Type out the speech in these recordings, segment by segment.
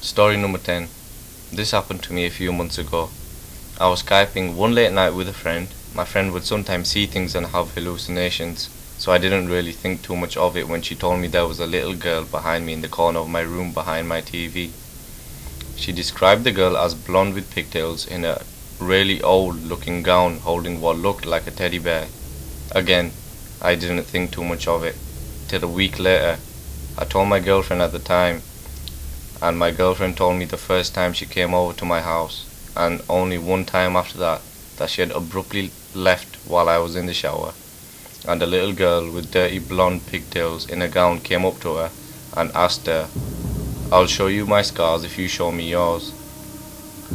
Story number 10. This happened to me a few months ago. I was Skyping one late night with a friend. My friend would sometimes see things and have hallucinations, so I didn't really think too much of it when she told me there was a little girl behind me in the corner of my room behind my TV. She described the girl as blonde with pigtails in a really old looking gown holding what looked like a teddy bear. Again, I didn't think too much of it. Till a week later, I told my girlfriend at the time, and my girlfriend told me the first time she came over to my house, and only one time after that, that she had abruptly left while I was in the shower, and a little girl with dirty blonde pigtails in a gown came up to her and asked her, "I'll show you my scars if you show me yours."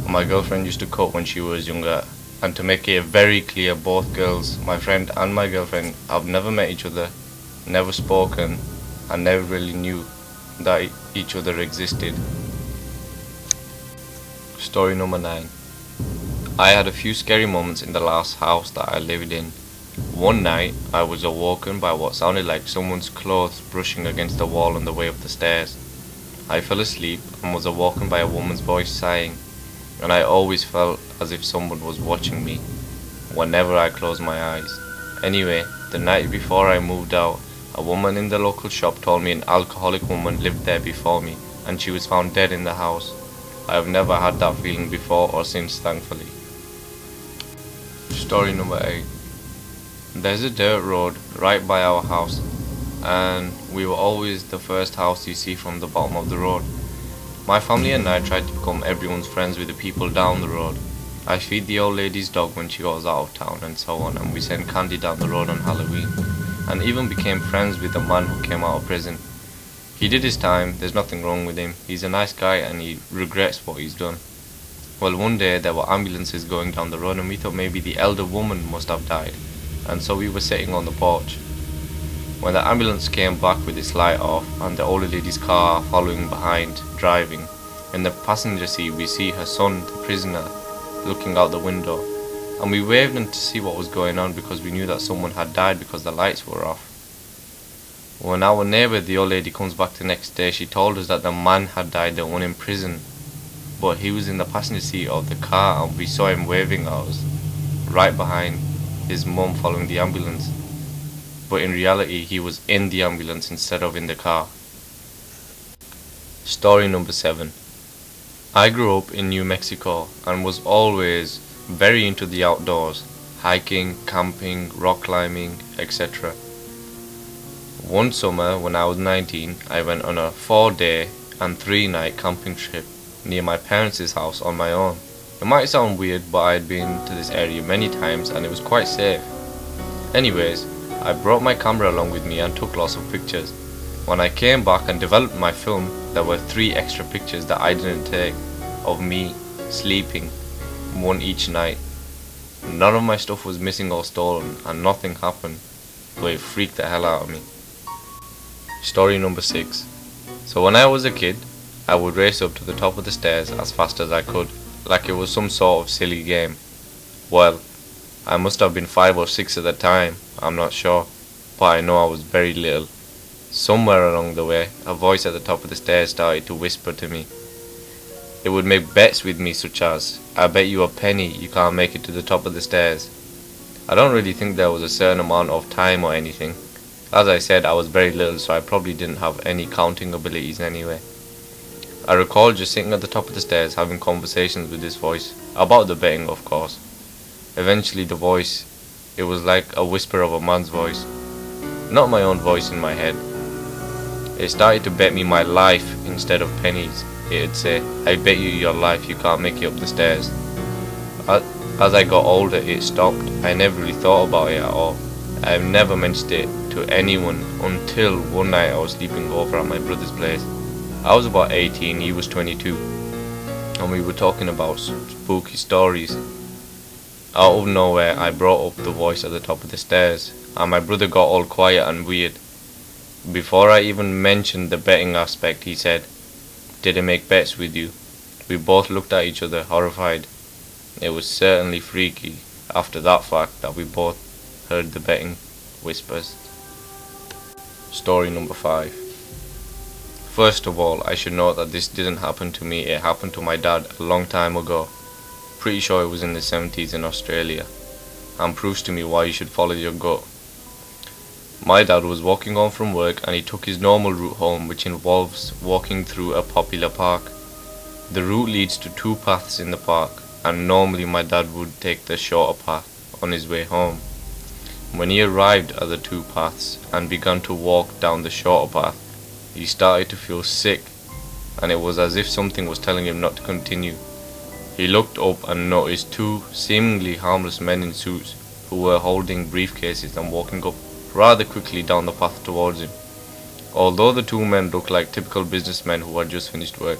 My girlfriend used to cut when she was younger, and to make it very clear, both girls, my friend and my girlfriend, have never met each other, never spoken, and never really knew that each other existed. Story number 9. I had a few scary moments in the last house that I lived in. One night, I was awoken by what sounded like someone's clothes brushing against the wall on the way up the stairs. I fell asleep and was awoken by a woman's voice sighing, and I always felt as if someone was watching me whenever I closed my eyes. Anyway, the night before I moved out, a woman in the local shop told me an alcoholic woman lived there before me, and she was found dead in the house. I have never had that feeling before or since, thankfully. Story number 8. There's a dirt road right by our house, and we were always the first house you see from the bottom of the road. My family and I tried to become everyone's friends with the people down the road. I feed the old lady's dog when she goes out of town and so on, and we send candy down the road on Halloween, and even became friends with the man who came out of prison. He did his time, there's nothing wrong with him, he's a nice guy and he regrets what he's done. Well, one day there were ambulances going down the road and we thought maybe the elder woman must have died, and so we were sitting on the porch. When the ambulance came back with its light off and the older lady's car following behind, driving, in the passenger seat we see her son, the prisoner, looking out the window, and we waved him to see what was going on because we knew that someone had died because the lights were off. When our neighbour, the old lady, comes back the next day, she told us that the man had died, the one in prison, but he was in the passenger seat of the car and we saw him waving at us, right behind his mum following the ambulance. But in reality he was in the ambulance instead of in the car. Story number 7. I grew up in New Mexico and was always very into the outdoors, hiking, camping, rock climbing, etc. One summer when I was 19, I went on a 4-day and 3-night camping trip near my parents' house on my own. It might sound weird, but I had been to this area many times and it was quite safe. Anyways, I brought my camera along with me and took lots of pictures. When I came back and developed my film, there were 3 extra pictures that I didn't take of me sleeping, one each night. None of my stuff was missing or stolen and nothing happened, but it freaked the hell out of me. Story number 6. So when I was a kid, I would race up to the top of the stairs as fast as I could, like it was some sort of silly game. Well, I must have been 5 or 6 at the time, I'm not sure, but I know I was very little. Somewhere along the way, a voice at the top of the stairs started to whisper to me. It would make bets with me such as, "I bet you a penny you can't make it to the top of the stairs." I don't really think there was a certain amount of time or anything. As I said, I was very little, so I probably didn't have any counting abilities anyway. I recall just sitting at the top of the stairs having conversations with this voice, about the betting of course. Eventually the voice, it was like a whisper of a man's voice, not my own voice in my head. It started to bet me my life instead of pennies. It'd say, "I bet you your life you can't make it up the stairs." As I got older it stopped. I never really thought about it at all. I've never mentioned it to anyone until one night I was sleeping over at my brother's place. I was about 18, he was 22, and we were talking about spooky stories. Out of nowhere I brought up the voice at the top of the stairs, and my brother got all quiet and weird. Before I even mentioned the betting aspect, he said, "Did it make bets with you?" We both looked at each other horrified. It was certainly freaky after that fact that we both heard the betting whispers. Story number 5. First of all, I should note that this didn't happen to me, it happened to my dad a long time ago. Pretty sure it was in the 70s in Australia, and proves to me why you should follow your gut. My dad was walking home from work and he took his normal route home, which involves walking through a popular park. The route leads to two paths in the park, and normally my dad would take the shorter path on his way home. When he arrived at the two paths and began to walk down the shorter path, he started to feel sick, and it was as if something was telling him not to continue. He looked up and noticed two seemingly harmless men in suits who were holding briefcases and walking up rather quickly down the path towards him. Although the two men looked like typical businessmen who had just finished work,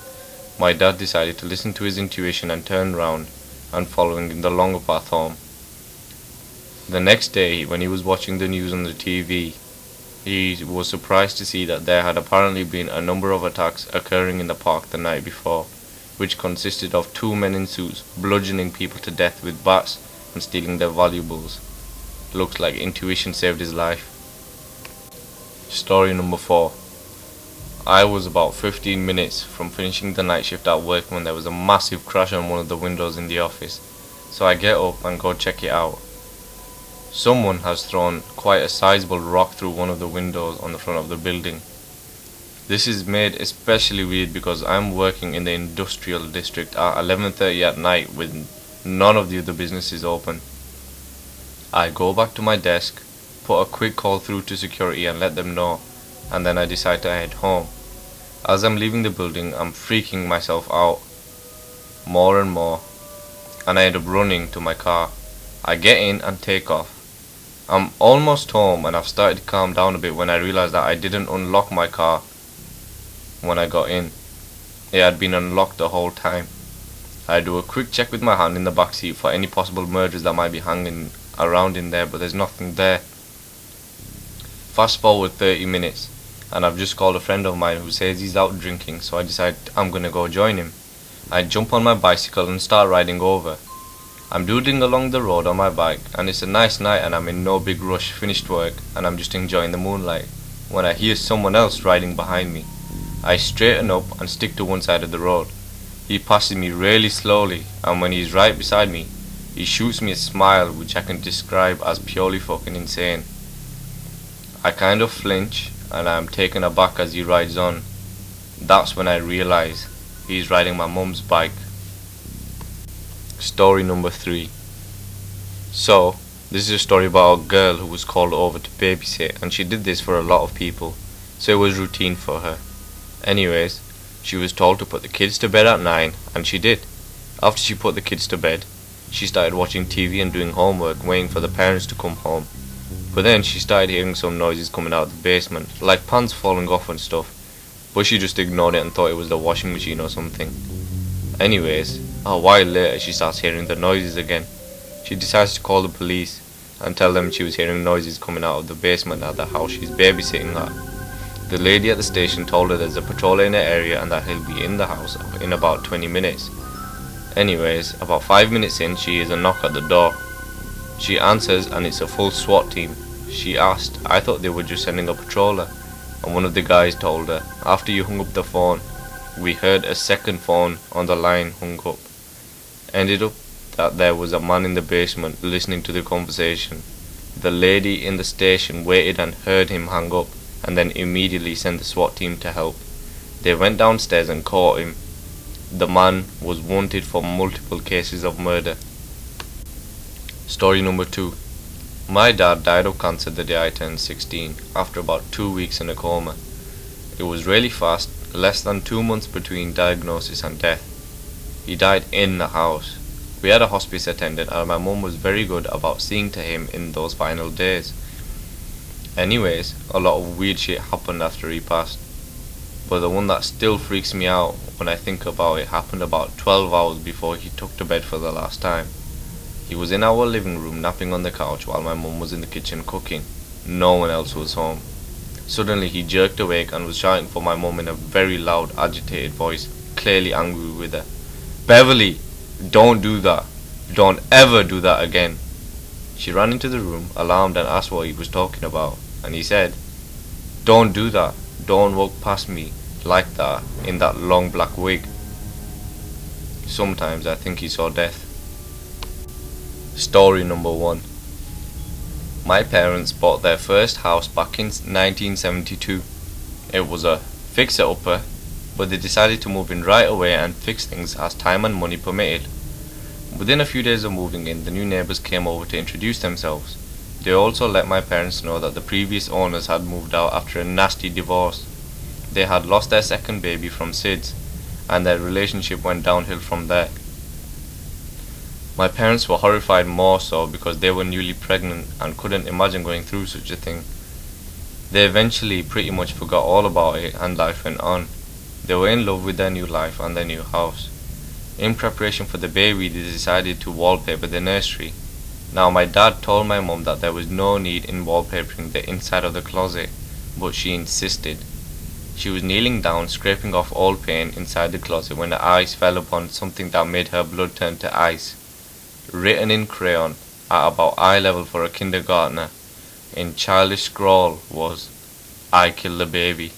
my dad decided to listen to his intuition and turn round and following the longer path home. The next day, when he was watching the news on the TV, he was surprised to see that there had apparently been a number of attacks occurring in the park the night before, which consisted of two men in suits bludgeoning people to death with bats and stealing their valuables. Looks like intuition saved his life. Story number 4. I was about 15 minutes from finishing the night shift at work when there was a massive crash on one of the windows in the office, so I get up and go check it out. Someone has thrown quite a sizable rock through one of the windows on the front of the building. This is made especially weird because I'm working in the industrial district at 11:30 at night with none of the other businesses open. I go back to my desk, put a quick call through to security and let them know, and then I decide to head home. As I'm leaving the building, I'm freaking myself out more and more, and I end up running to my car. I get in and take off. I'm almost home and I've started to calm down a bit when I realized that I didn't unlock my car when I got in. It had been unlocked the whole time. I do a quick check with my hand in the back seat for any possible murders that might be hanging around in there, but there's nothing there. Fast forward 30 minutes and I've just called a friend of mine who says he's out drinking, so I decide I'm gonna go join him. I jump on my bicycle and start riding over. I'm doodling along the road on my bike and it's a nice night and I'm in no big rush, finished work, and I'm just enjoying the moonlight when I hear someone else riding behind me. I straighten up and stick to one side of the road. He passes me really slowly, and when he's right beside me, he shoots me a smile which I can describe as purely fucking insane. I kind of flinch and I'm taken aback as he rides on. That's when I realize he's riding my mum's bike. Story number 3. So, this is a story about a girl who was called over to babysit, and she did this for a lot of people, so it was routine for her. Anyways, she was told to put the kids to bed at 9, and she did. After she put the kids to bed, she started watching TV and doing homework, waiting for the parents to come home. But then she started hearing some noises coming out of the basement, like pans falling off and stuff, but she just ignored it and thought it was the washing machine or something. Anyways, a while later she starts hearing the noises again. She decides to call the police and tell them she was hearing noises coming out of the basement at the house she's babysitting at. The lady at the station told her there's a patrol in the area and that he'll be in the house in about 20 minutes. Anyways, about 5 minutes in, she hears a knock at the door. She answers and it's a full SWAT team. She asked, I thought they were just sending a patroller, and one of the guys told her, after you hung up the phone, we heard a second phone on the line hung up. Ended up that there was a man in the basement listening to the conversation. The lady in the station waited and heard him hang up and then immediately sent the SWAT team to help. They went downstairs and caught him. The man was wanted for multiple cases of murder. Story number 2. My dad died of cancer the day I turned 16, after about 2 weeks in a coma. It was really fast, less than 2 months between diagnosis and death. He died in the house. We had a hospice attendant and my mum was very good about seeing to him in those final days. Anyways, a lot of weird shit happened after he passed. But the one that still freaks me out when I think about it happened about 12 hours before he took to bed for the last time. He was in our living room napping on the couch while my mum was in the kitchen cooking. No one else was home. Suddenly he jerked awake and was shouting for my mum in a very loud, agitated voice, clearly angry with her. Beverly, don't do that. Don't ever do that again. She ran into the room, alarmed, and asked what he was talking about, and he said, Don't do that. Don't walk past me. like that in that long black wig. Sometimes I think he saw death. Story number 1. My parents bought their first house back in 1972. It was a fixer-upper, but they decided to move in right away and fix things as time and money permitted. Within a few days of moving in, the new neighbors came over to introduce themselves. They also let my parents know that the previous owners had moved out after a nasty divorce. They had lost their second baby from SIDS, and their relationship went downhill from there. My parents were horrified, more so because they were newly pregnant and couldn't imagine going through such a thing. They eventually pretty much forgot all about it and life went on. They were in love with their new life and their new house. In preparation for the baby, they decided to wallpaper the nursery. Now my dad told my mum that there was no need in wallpapering the inside of the closet, but she insisted. She was kneeling down, scraping off old paint inside the closet when her eyes fell upon something that made her blood turn to ice. Written in crayon, at about eye level for a kindergartner, in childish scrawl was, "I killed the baby."